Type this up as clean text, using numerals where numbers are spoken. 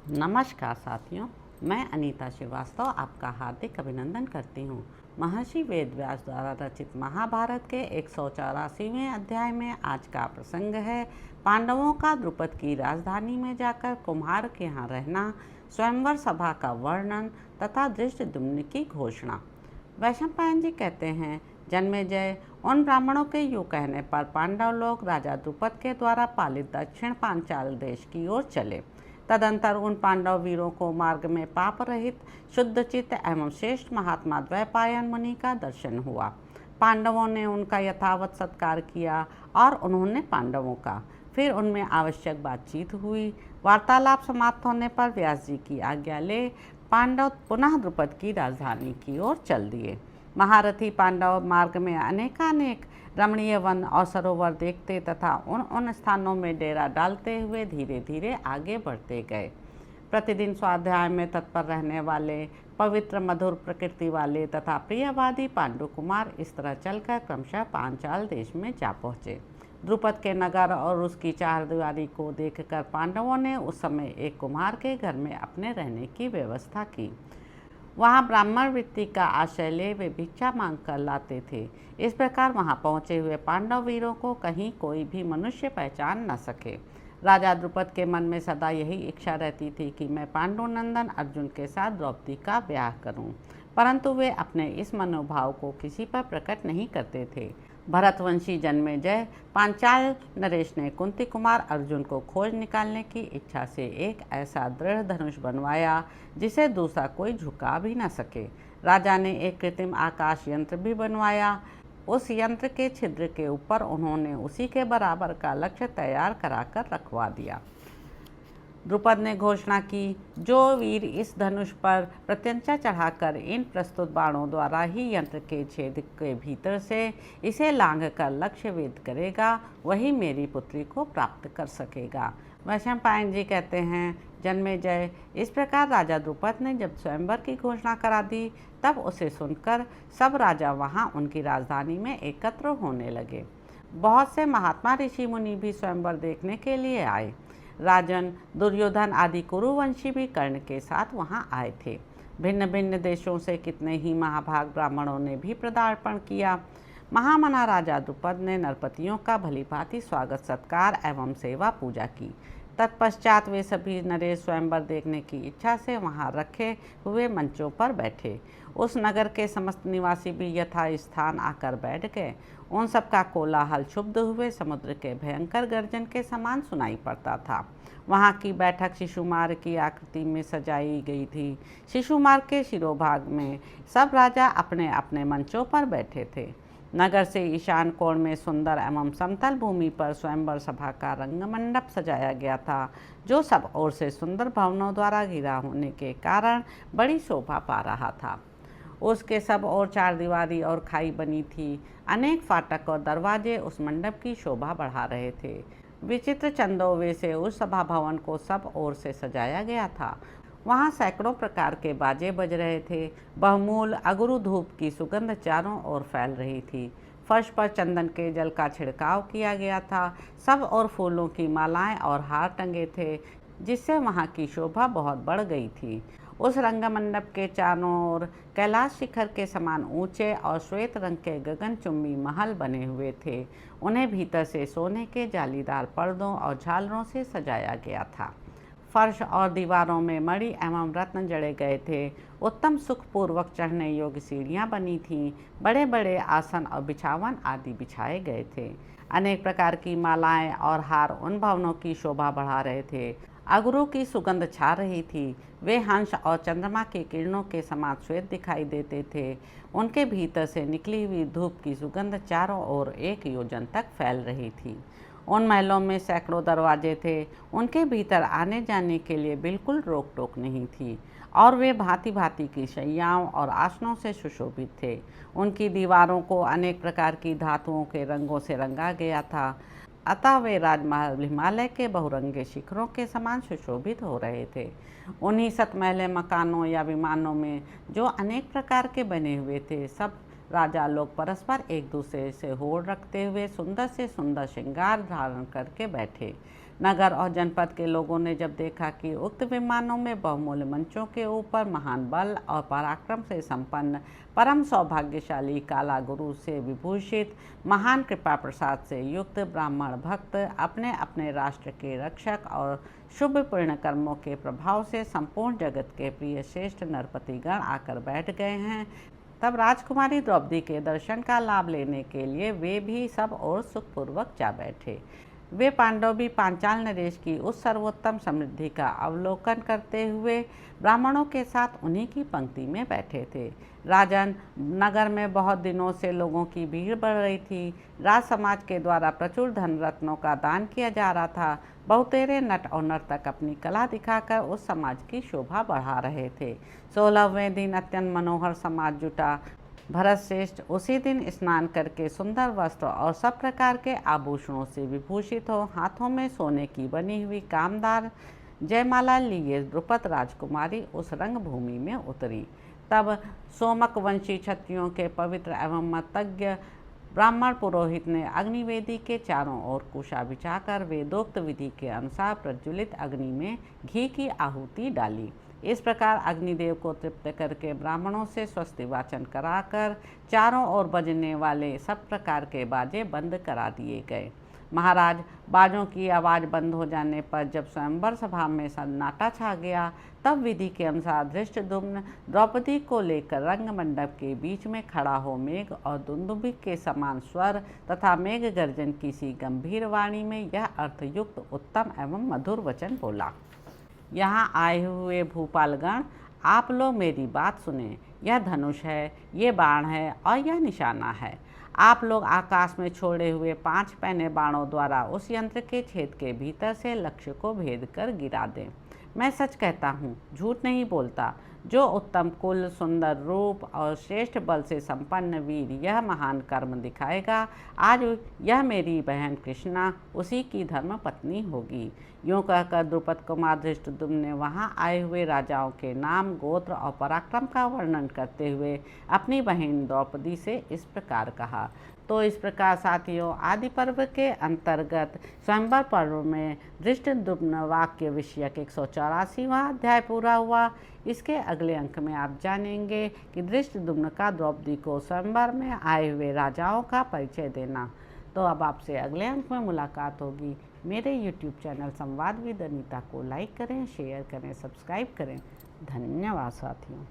नमस्कार साथियों, मैं अनीता श्रीवास्तव आपका हार्दिक अभिनंदन करती हूँ। महर्षि वेदव्यास द्वारा रचित महाभारत के 184वें अध्याय में आज का प्रसंग है पांडवों का द्रुपद की राजधानी में जाकर कुम्हार के यहाँ रहना, स्वयंवर सभा का वर्णन तथा धृष्टद्युम्न की घोषणा। वैशंपायन जी कहते हैं, जन्मेजय, उन ब्राह्मणों के यूँ कहने पर पांडव लोग राजा द्रुपद के द्वारा पालित दक्षिण पांचाल देश की ओर चले। तदंतर उन पांडव वीरों को मार्ग में पाप रहित, शुद्ध चित्त एवं श्रेष्ठ महात्मा द्वैपायन मुनि का दर्शन हुआ। पांडवों ने उनका यथावत सत्कार किया और उन्होंने पांडवों का। फिर उनमें आवश्यक बातचीत हुई। वार्तालाप समाप्त होने पर व्यास जी की आज्ञा ले पांडव पुनः द्रुपद की राजधानी की ओर चल दिए। महारथी पांडव मार्ग में अनेकानेक रमणीय वन और सरोवर देखते तथा उन स्थानों में डेरा डालते हुए धीरे धीरे आगे बढ़ते गए। प्रतिदिन स्वाध्याय में तत्पर रहने वाले, पवित्र मधुर प्रकृति वाले तथा प्रियवादी पांडु कुमार इस तरह चलकर क्रमशः पांचाल देश में जा पहुँचे। द्रुपद के नगर और उसकी चारदीवारी को देखकर पांडवों ने उस समय एक कुम्हार के घर में अपने रहने की व्यवस्था की। वहाँ ब्राह्मण वृत्ति का आश्रय ले वे भिक्षा मांग कर लाते थे। इस प्रकार वहाँ पहुँचे हुए पांडव वीरों को कहीं कोई भी मनुष्य पहचान न सके। राजा द्रुपद के मन में सदा यही इच्छा रहती थी कि मैं पांडुनंदन अर्जुन के साथ द्रौपदी का ब्याह करूं, परंतु वे अपने इस मनोभाव को किसी पर प्रकट नहीं करते थे। भरतवंशी जन्मेजय, पांचाल नरेश ने कुंती कुमार अर्जुन को खोज निकालने की इच्छा से एक ऐसा दृढ़ धनुष बनवाया जिसे दूसरा कोई झुका भी न सके। राजा ने एक कृत्रिम आकाश यंत्र भी बनवाया। उस यंत्र के छिद्र के ऊपर उन्होंने उसी के बराबर का लक्ष्य तैयार कराकर रखवा दिया। द्रुपद ने घोषणा की, जो वीर इस धनुष पर प्रत्यंचा चढ़ाकर इन प्रस्तुत बाणों द्वारा ही यंत्र के छेद के भीतर से इसे लांघ कर लक्ष्य वेद करेगा, वही मेरी पुत्री को प्राप्त कर सकेगा। वैशंपायन जी कहते हैं, जन्मेजय, इस प्रकार राजा द्रुपद ने जब स्वयंवर की घोषणा करा दी, तब उसे सुनकर सब राजा वहाँ उनकी राजधानी में एकत्र होने लगे। बहुत से महात्मा ऋषि मुनि भी स्वयंवर देखने के लिए आए। राजन, दुर्योधन आदि कुरुवंशी भी कर्ण के साथ वहां आए थे। भिन्न भिन्न देशों से कितने ही महाभाग ब्राह्मणों ने भी पदार्पण किया। महामना राजा द्रुपद ने नरपतियों का भलीभांति स्वागत सत्कार एवं सेवा पूजा की। तत्पश्चात वे सभी नरेश स्वयंवर देखने की इच्छा से वहां रखे हुए मंचों पर बैठे। उस नगर के समस्त निवासी भी यथा स्थान आकर बैठ गए। उन सबका कोलाहल क्षुब्ध हुए समुद्र के भयंकर गर्जन के समान सुनाई पड़ता था। वहाँ की बैठक शिशुमार की आकृति में सजाई गई थी। शिशुमार के शिरोभाग में सब राजा अपने अपने मंचों पर बैठे थे। नगर से ईशान कोण में सुंदर एवं समतल भूमि पर स्वयंवर सभा का रंगमंडप सजाया गया था, जो सब ओर से सुंदर भवनों द्वारा घिरा होने के कारण बड़ी शोभा पा रहा था। उसके सब ओर चारदीवारी और खाई बनी थी। अनेक फाटक और दरवाजे उस मंडप की शोभा बढ़ा रहे थे। विचित्र चंदोवे से उस सभा भवन को सब ओर से सजाया गया था। वहाँ सैकड़ों प्रकार के बाजे बज रहे थे। बहुमूल अगरू धूप की सुगंध चारों ओर फैल रही थी। फर्श पर चंदन के जल का छिड़काव किया गया था। सब और फूलों की मालाएं और हार टंगे थे, जिससे वहाँ की शोभा बहुत बढ़ गई थी। उस रंगमंडप के चारों ओर कैलाश शिखर के समान ऊंचे और श्वेत रंग के गगनचुंबी महल बने हुए थे। उन्हें भीतर से सोने के जालीदार पर्दों और झालरों से सजाया गया था। फर्श और दीवारों में मणि एवं रत्न जड़े गए थे। उत्तम सुखपूर्वक चढ़ने योग्य सीढ़ियाँ बनी थीं। बड़े बड़े आसन और बिछावन आदि बिछाए गए थे। अनेक प्रकार की मालाएं और हार उन भवनों की शोभा बढ़ा रहे थे। अगरू की सुगंध छा रही थी। वे हंस और चंद्रमा की किरणों के समान श्वेत दिखाई देते थे। उनके भीतर से निकली हुई धूप की सुगंध चारों ओर 1 योजन तक फैल रही थी। उन महलों में सैकड़ों दरवाजे थे। उनके भीतर आने जाने के लिए बिल्कुल रोक टोक नहीं थी और वे भांति भांति की शैयाओं और आसनों से सुशोभित थे। उनकी दीवारों को अनेक प्रकार की धातुओं के रंगों से रंगा गया था, अतः वे राजमहल हिमालय के बहुरंगे शिखरों के समान सुशोभित हो रहे थे। उन्हीं सतमहले मकानों या विमानों में, जो अनेक प्रकार के बने हुए थे, सब राजा लोग परस्पर एक दूसरे से होड़ रखते हुए सुंदर से सुंदर श्रृंगार धारण करके बैठे। नगर और जनपद के लोगों ने जब देखा कि उक्त विमानों में बहुमूल्य मंचों के ऊपर महान बल और पराक्रम से संपन्न परम सौभाग्यशाली काला गुरु से विभूषित महान कृपा प्रसाद से युक्त ब्राह्मण भक्त अपने अपने राष्ट्र के रक्षक और शुभ पुण्य कर्मों के प्रभाव से संपूर्ण जगत के प्रिय श्रेष्ठ नरपतिगण आकर बैठ गए हैं, तब राजकुमारी द्रौपदी के दर्शन का लाभ लेने के लिए वे भी सब और सुखपूर्वक जा बैठे। वे पांडव भी पांचाल नरेश की उस सर्वोत्तम समृद्धि का अवलोकन करते हुए ब्राह्मणों के साथ उन्हीं की पंक्ति में बैठे थे। राजन, नगर में बहुत दिनों से लोगों की भीड़ बढ़ रही थी। राज समाज के द्वारा प्रचुर धन रत्नों का दान किया जा रहा था। बहुतेरे नट और नर्तक अपनी कला दिखाकर उस समाज की शोभा बढ़ा रहे थे। 16वें दिन अत्यंत मनोहर समाज जुटा। भरत श्रेष्ठ उसी दिन स्नान करके सुंदर वस्त्र और सब प्रकार के आभूषणों से विभूषित हो हाथों में सोने की बनी हुई कामदार जयमाला लिए द्रुपद राजकुमारी उस रंगभूमि में उतरी। तब सोमक वंशी क्षत्रियों के पवित्र एवं मतज्ञ ब्राह्मण पुरोहित ने अग्निवेदी के चारों ओर कुशा बिछाकर वेदोक्त विधि के अनुसार प्रज्वलित अग्नि में घी की आहुति डाली। इस प्रकार अग्निदेव को तृप्त करके ब्राह्मणों से स्वस्ति वाचन कराकर चारों ओर बजने वाले सब प्रकार के बाजे बंद करा दिए गए। महाराज, बाजों की आवाज़ बंद हो जाने पर जब स्वयंवर सभा में सन्नाटा छा गया, तब विधि के अनुसार धृष्टद्युम्न द्रौपदी को लेकर रंग मंडप के बीच में खड़ा हो मेघ और दुंदुभि के समान स्वर तथा मेघ गर्जन की सी गंभीर वाणी में यह अर्थयुक्त उत्तम एवं मधुर वचन बोला। यहाँ आए हुए भूपालगण, आप लोग मेरी बात सुने। यह धनुष है, ये बाण है और यह निशाना है। आप लोग आकाश में छोड़े हुए 5 पैने बाणों द्वारा उस यंत्र के छेद के भीतर से लक्ष्य को भेद कर गिरा दें। मैं सच कहता हूँ, झूठ नहीं बोलता। जो उत्तम कुल, सुंदर रूप और श्रेष्ठ बल से संपन्न वीर यह महान कर्म दिखाएगा, आज यह मेरी बहन कृष्णा उसी की धर्म पत्नी होगी। यूँ कहकर द्रुपद कुमार धृष्टद्युम्न ने वहाँ आए हुए राजाओं के नाम, गोत्र और पराक्रम का वर्णन करते हुए अपनी बहन द्रौपदी से इस प्रकार कहा। तो इस प्रकार साथियों, आदि पर्व के अंतर्गत स्वयंवर पर्व में धृष्टद्युम्न वाक्य विषयक 184वां अध्याय पूरा हुआ। इसके अगले अंक में आप जानेंगे कि धृष्टद्युम्न का द्रौपदी को स्वयंवर में आए हुए राजाओं का परिचय देना। तो अब आपसे अगले अंक में मुलाकात होगी। मेरे YouTube चैनल संवाद विद अनीता को लाइक करें, शेयर करें, सब्सक्राइब करें। धन्यवाद साथियों।